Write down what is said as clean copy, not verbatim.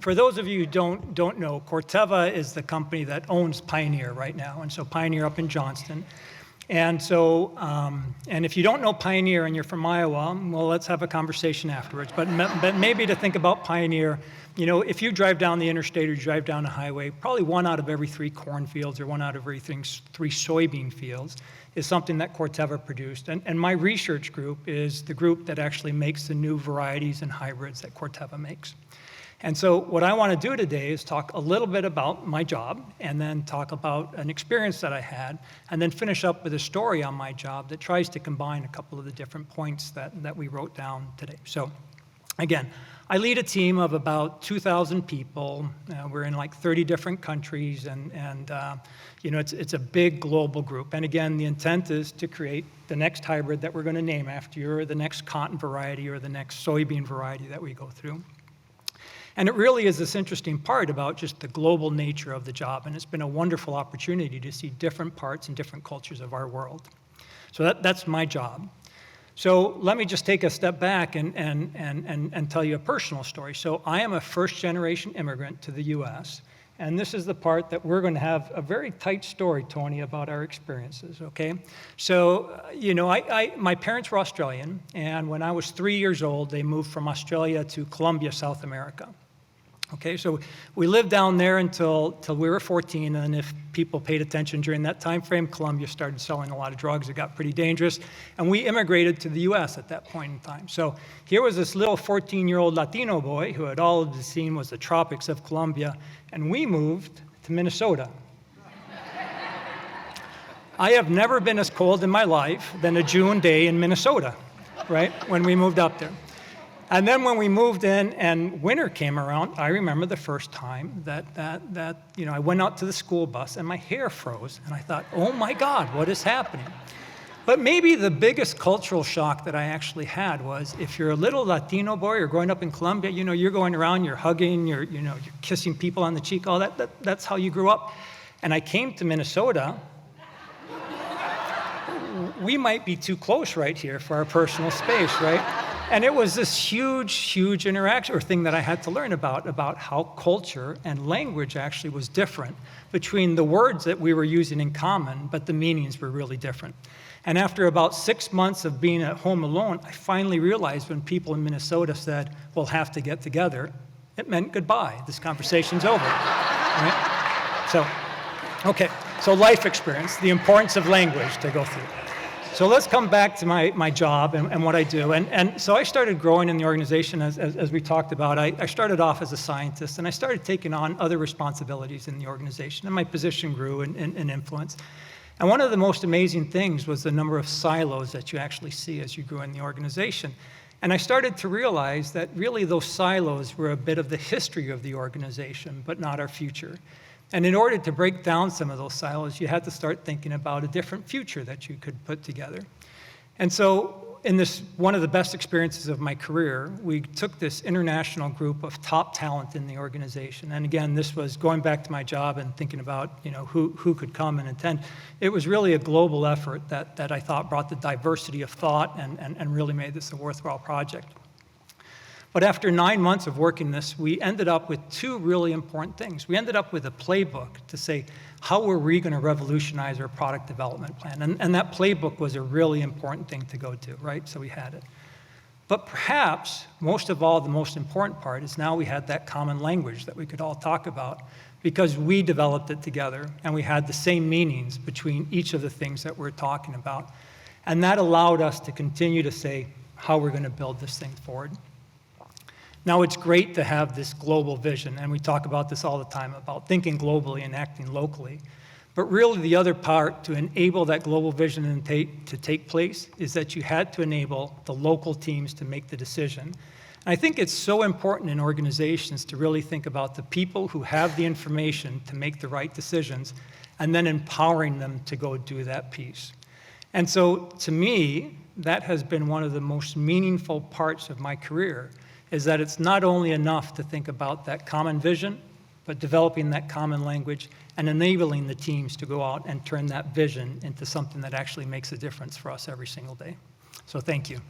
for those of you who don't know, Corteva is the company that owns Pioneer right now, and so Pioneer up in Johnston. And so, and if you don't know Pioneer and you're from Iowa, well, let's have a conversation afterwards. But maybe to think about Pioneer, you know, if you drive down the interstate or you drive down the highway, probably 1 out of every 3 cornfields or 1 out of every 3 soybean fields is something that Corteva produced. And my research group is the group that actually makes the new varieties and hybrids that Corteva makes. And so what I want to do today is talk a little bit about my job, and then talk about an experience that I had, and then finish up with a story on my job that tries to combine a couple of the different points that we wrote down today. So again, I lead a team of about 2,000 people. We're in like 30 different countries, and you know, it's a big global group. And again, the intent is to create the next hybrid that we're going to name after you, or the next cotton variety, or the next soybean variety that we go through. And it really is this interesting part about just the global nature of the job, and it's been a wonderful opportunity to see different parts and different cultures of our world. So that's my job. So let me just take a step back and tell you a personal story. So I am a first-generation immigrant to the U.S., and this is the part that we're going to have a very tight story, Tony, about our experiences, okay? So, you know, my parents were Australian, and when I was 3 years old, they moved from Australia to Colombia, South America. Okay, so we lived down there until we were 14, and if people paid attention during that time frame, Colombia started selling a lot of drugs. It got pretty dangerous, and we immigrated to the U.S. at that point in time. So here was this little 14-year-old Latino boy who had all of the scene was the tropics of Colombia, and we moved to Minnesota. I have never been as cold in my life than a June day in Minnesota, right, when we moved up there. And then when we moved in and winter came around, I remember the first time that you know, I went out to the school bus and my hair froze, and I thought, oh my God, what is happening? But maybe the biggest cultural shock that I actually had was, if you're a little Latino boy or growing up in Colombia, you know, you're going around, you're hugging, you're kissing people on the cheek, all that's how you grew up. And I came to Minnesota. We might be too close right here for our personal space, right? And it was this huge interaction or thing that I had to learn about how culture and language actually was different between the words that we were using in common, but the meanings were really different. And after about 6 months of being at home alone, I finally realized when people in Minnesota said, we'll have to get together, it meant goodbye. This conversation's over, right? So, okay, so life experience, the importance of language to go through. So let's come back to my job and what I do. And so I started growing in the organization as we talked about. I started off as a scientist, and I started taking on other responsibilities in the organization, and my position grew in influence. And one of the most amazing things was the number of silos that you actually see as you grew in the organization. And I started to realize that really those silos were a bit of the history of the organization, but not our future. And in order to break down some of those silos, you had to start thinking about a different future that you could put together. And so in this, one of the best experiences of my career, we took this international group of top talent in the organization. And again, this was going back to my job and thinking about, you know, who could come and attend. It was really a global effort that I thought brought the diversity of thought and really made this a worthwhile project. But after 9 months of working this, we ended up with 2 really important things. We ended up with a playbook to say, how were we going to revolutionize our product development plan? And that playbook was a really important thing to go to, right? So we had it. But perhaps, most of all, the most important part is now we had that common language that we could all talk about, because we developed it together, and we had the same meanings between each of the things that we're talking about. And that allowed us to continue to say how we're going to build this thing forward. Now, it's great to have this global vision, and we talk about this all the time, about thinking globally and acting locally. But really, the other part to enable that global vision to take place is that you had to enable the local teams to make the decision. And I think it's so important in organizations to really think about the people who have the information to make the right decisions, and then empowering them to go do that piece. And so, to me, that has been one of the most meaningful parts of my career, is that it's not only enough to think about that common vision, but developing that common language and enabling the teams to go out and turn that vision into something that actually makes a difference for us every single day. So thank you.